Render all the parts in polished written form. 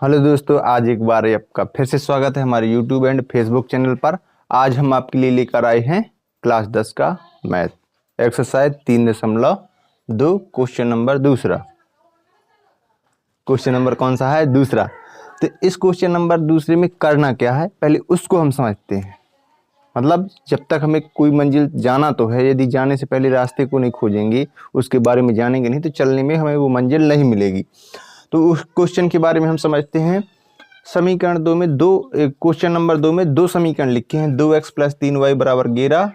Hello दोस्तों, आज एक बार आपका फिर से स्वागत है हमारे यूट्यूब एंड फेसबुक चैनल पर। आज हम आपके लिए लेकर आए हैं क्लास 10 का मैथ एक्सरसाइज 3.2 क्वेश्चन नंबर दूसरा। क्वेश्चन नंबर कौन सा है? दूसरा। तो इस क्वेश्चन नंबर दूसरे में करना क्या है, पहले उसको हम समझते हैं। मतलब जब तक हमें कोई मंजिल जाना तो है, यदि जाने से पहले रास्ते को नहीं खोजेंगे, उसके बारे में जानेंगे नहीं, तो चलने में हमें वो मंजिल नहीं मिलेगी। तो उस क्वेश्चन के बारे में हम समझते हैं। समीकरण दो में क्वेश्चन नंबर 2 में दो समीकरण लिखे हैं। 2x + 3y = 11,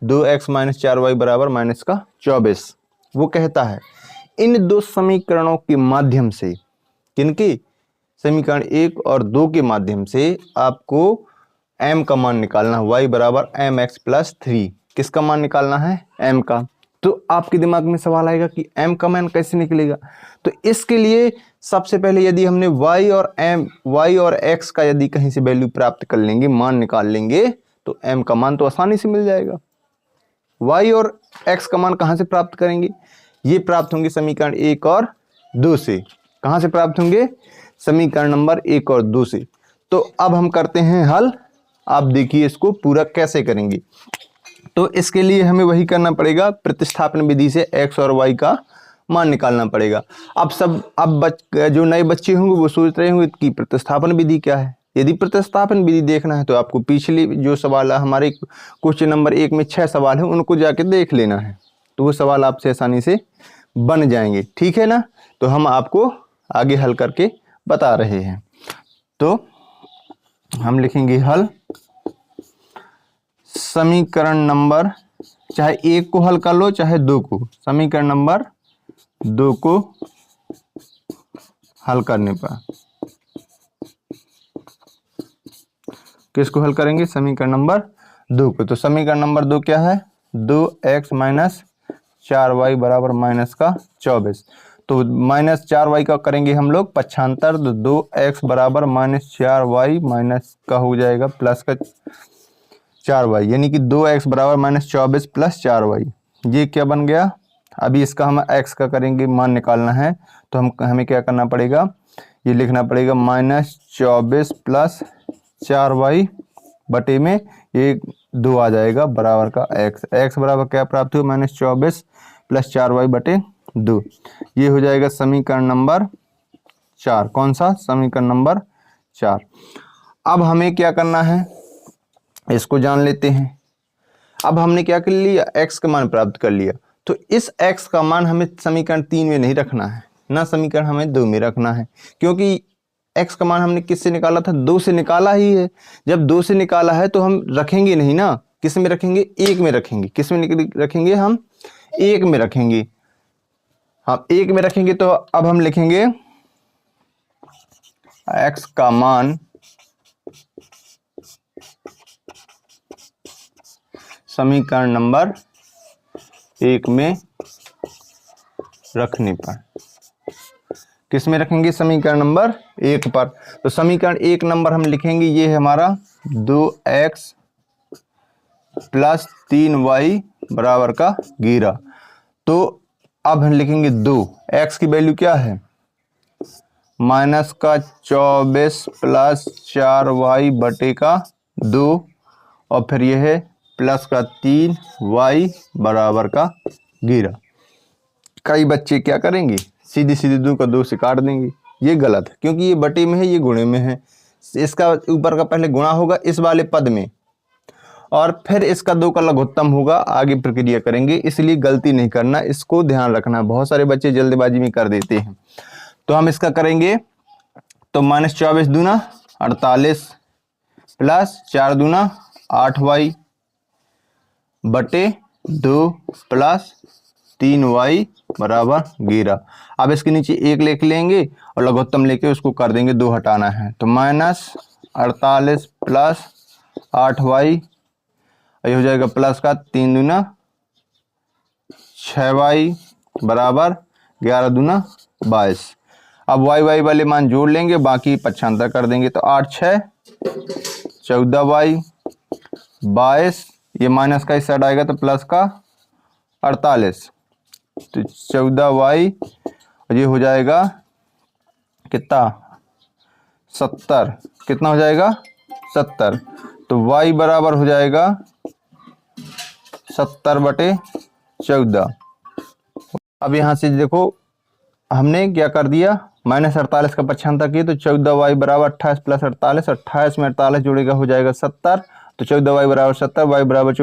2x - 4y = -24। वो कहता है इन दो समीकरणों के माध्यम से, किनके? समीकरण 1 और 2 के माध्यम से आपको m का मान निकालना है। y = mx + 3। किसका मान निकालना है? m का। तो आपके दिमाग में सवाल आएगा कि m का मान कैसे निकलेगा। तो इसके लिए सबसे पहले यदि हमने y और x का यदि कहीं से वैल्यू प्राप्त कर लेंगे, मान निकाल लेंगे, तो m का मान तो आसानी से मिल जाएगा। y और x का मान कहाँ से प्राप्त करेंगे? ये प्राप्त होंगे समीकरण 1 और 2 से। कहाँ से प्राप्त होंगे? समीकरण नंबर 1 और 2 से। तो अब हम करते हैं हल। आप देखिए इसको पूरा कैसे करेंगे। तो इसके लिए हमें वही करना पड़ेगा, प्रतिस्थापन विधि से x और y का मान निकालना पड़ेगा। अब जो नए बच्चे होंगे वो सोच रहे होंगे कि प्रतिस्थापन विधि क्या है। यदि प्रतिस्थापन विधि देखना है तो आपको पिछले जो सवाल है, हमारे क्वेश्चन नंबर 1 में 6 सवाल है, उनको जाके देख लेना है, तो वो सवाल आपसे आसानी से बन जाएंगे। ठीक है ना? तो हम आपको आगे हल करके बता रहे हैं। तो हम लिखेंगे हल। समीकरण नंबर, चाहे 1 को हल कर लो चाहे 2 को, समीकरण नंबर 2 को हल करने पर किसको हल करेंगे? समीकरण नंबर 2 को। तो समीकरण नंबर 2 क्या है? 2x - 4y = -24। तो -4y का करेंगे हम लोग पक्षांतर, तो 2x = -4y माइनस का हो जाएगा प्लस का 4y, यानी कि 2x = -24 + 4y। ये क्या बन गया? अभी इसका हम x का करेंगे, मान निकालना है, तो हमें क्या करना पड़ेगा? ये लिखना पड़ेगा -24 + 4y बटे में ये 2 आ जाएगा बराबर का x बराबर क्या प्राप्त हुआ? -24 + 4y बटे 2। ये हो जाएगा समीकरण नंबर 4। कौन सा? समीकरण नंबर 4। अब हमें क्या करना है, इसको जान लेते हैं। अब हमने क्या कर लिया? x का मान प्राप्त कर लिया। तो इस x का मान हमें समीकरण 3 में नहीं रखना है ना, समीकरण हमें 2 में रखना है, क्योंकि x का मान हमने किससे निकाला था? 2 से निकाला ही है। जब 2 से निकाला है तो हम रखेंगे नहीं ना, किस में रखेंगे? 1 में रखेंगे। किस में रखेंगे? हम 1 में रखेंगे। हम 1 में रखेंगे। तो अब हम लिखेंगे x का मान समीकरण नंबर 1 में रखने पर, किस में रखेंगे? समीकरण नंबर 1 पर। तो समीकरण 1 नंबर हम लिखेंगे, ये है हमारा 2x + 3y = 11। तो अब हम लिखेंगे 2, x की वैल्यू क्या है? -24 + 4y बटे का 2, और फिर यह है प्लस का 3y = 11। कई बच्चे क्या करेंगे? सीधी सीधी 2 का 2 से काट देंगे। ये गलत है, क्योंकि ये बटे में है, ये गुणे में है। इसका ऊपर का पहले गुणा होगा इस वाले पद में, और फिर इसका 2 का लघुत्तम होगा। आगे प्रक्रिया करेंगे, इसलिए गलती नहीं करना, इसको ध्यान रखना। बहुत सारे बच्चे जल्दबाजी में कर देते हैं। तो हम इसका करेंगे, तो -24 दूना 48 प्लस 4 दूना 8y बटे 2 प्लस 3y = 11। अब इसके नीचे 1 लिख लेंगे और लघुत्तम लेके उसको कर देंगे, 2 हटाना है, तो -48 प्लस 8y, ये हो जाएगा प्लस का 3 दूना 6y = 11 दूना 22। अब y वाले मान जोड़ लेंगे, बाकी पक्षांतर कर देंगे। तो 8 6 14y 22, ये माइनस का इस साइड आएगा तो प्लस का 48, तो 14y, और ये हो जाएगा कितना? 70, कितना हो जाएगा 70। तो y बराबर हो जाएगा 70/14। अब यहाँ से देखो हमने क्या कर दिया, -48 का पक्षांतर किया, तो 14y बराबर 28 + 48, 28 में 48 जोड़ेगा हो जाएगा 70। तो 14y बराबर 70, y बराबर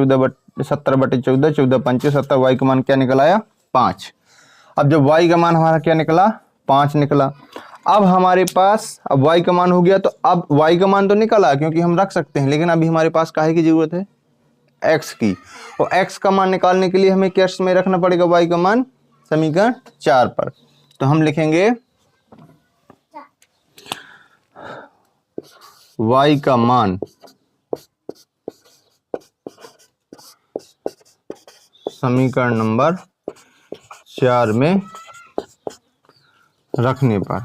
70/14, 14 पंचे 70, y का मान क्या निकल आया 5। अब जब y का मान हमारा क्या निकला 5 निकला। अब हमारे पास अब y का मान हो गया, तो अब y का मान तो निकला क्योंकि हम रख सकते हैं, लेकिन अभी हमारे पास काहे की जरूरत है, x की। और x का मान निकालने के लिए हमें क्या में रखना पड़ेगा y का मान, समीकरण 4 पर। तो हम लिखेंगे y का मान समीकरण नंबर 4 में रखने पर,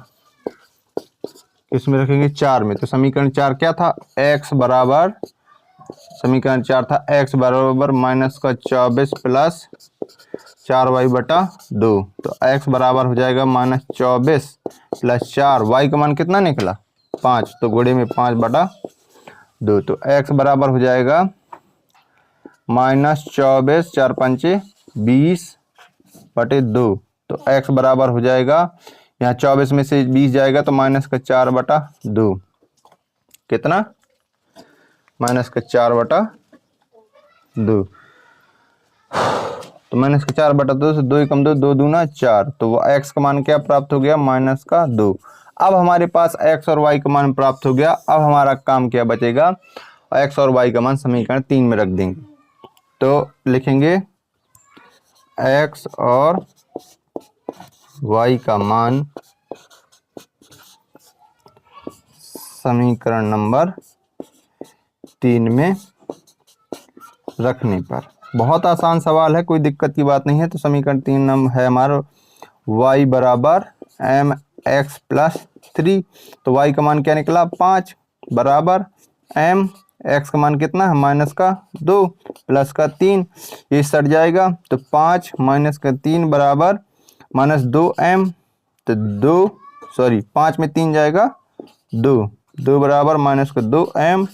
किस में रखेंगे 4 में। तो समीकरण 4 क्या था, x बराबर, समीकरण 4 था x बराबर -24 + 4y/2। तो x बराबर हो जाएगा -24 + 4, y का मान कितना निकला 5, तो गुणे में 5/2। तो x बराबर हो जाएगा -24, 4 पंचे 20/2। तो x बराबर हो जाएगा, यहाँ 24 में से 20 जाएगा तो -4/2, कितना -4/2। तो -4/2 से 2 कम 2, 2 दूना 4, तो वो x का मान क्या प्राप्त हो गया -2। अब हमारे पास x और y का मान प्राप्त हो गया। अब हमारा काम क्या बचेगा, x और y का मान समीकरण 3 में रख देंगे। तो लिखेंगे x और y का मान समीकरण नंबर 3 में रखने पर। बहुत आसान सवाल है, कोई दिक्कत की बात नहीं है। तो समीकरण 3 है हमारा y बराबर mx + 3। तो y का मान क्या निकला 5 बराबर m, x का मान कितना है -2 + 3, ये सट जाएगा। तो 5 - 3 बराबर -2m। तो 5 में 3 जाएगा 2, 2 बराबर -2m।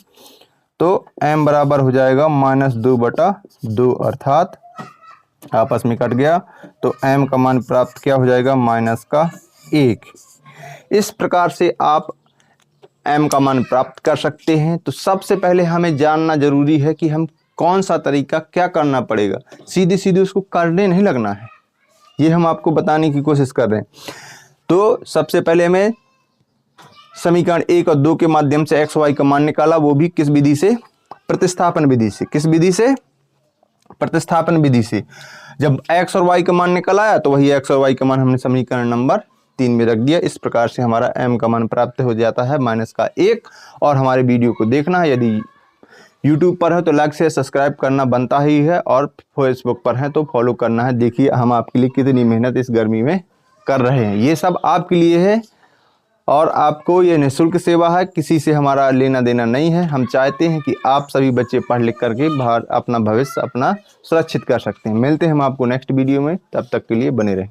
तो m बराबर हो जाएगा -2/2, अर्थात आपस में कट गया। तो m का मान प्राप्त क्या हो जाएगा -1। इस प्रकार से आप m का मान प्राप्त कर सकते हैं। तो सबसे पहले हमें जानना जरूरी है कि हम कौन सा तरीका क्या करना पड़ेगा, सीधे सीधे उसको करने नहीं लगना है, ये हम आपको बताने की कोशिश कर रहे हैं। तो सबसे पहले हमें समीकरण 1 और 2 के माध्यम से x y का मान निकाला, वो भी किस विधि से, प्रतिस्थापन विधि से। किस विधि से, प्रतिस्थापन विधि से। जब x और y का मान निकल आया तो वही x और y का मान हमने समीकरण नंबर 3 में रख दिया। इस प्रकार से हमारा m का मान प्राप्त हो जाता है -1। और हमारे वीडियो को देखना है, यदि YouTube पर है तो लाइक से सब्सक्राइब करना बनता ही है, और फेसबुक पर है तो फॉलो करना है। देखिए हम आपके लिए कितनी मेहनत इस गर्मी में कर रहे हैं, ये सब आपके लिए है और आपको ये निःशुल्क सेवा है, किसी से हमारा लेना देना नहीं है। हम चाहते हैं कि आप सभी बच्चे पढ़ लिख करके बाहर अपना भविष्य अपना सुरक्षित कर सकते हैं। मिलते हैं हम आपको नेक्स्ट वीडियो में, तब तक के लिए बने रहें।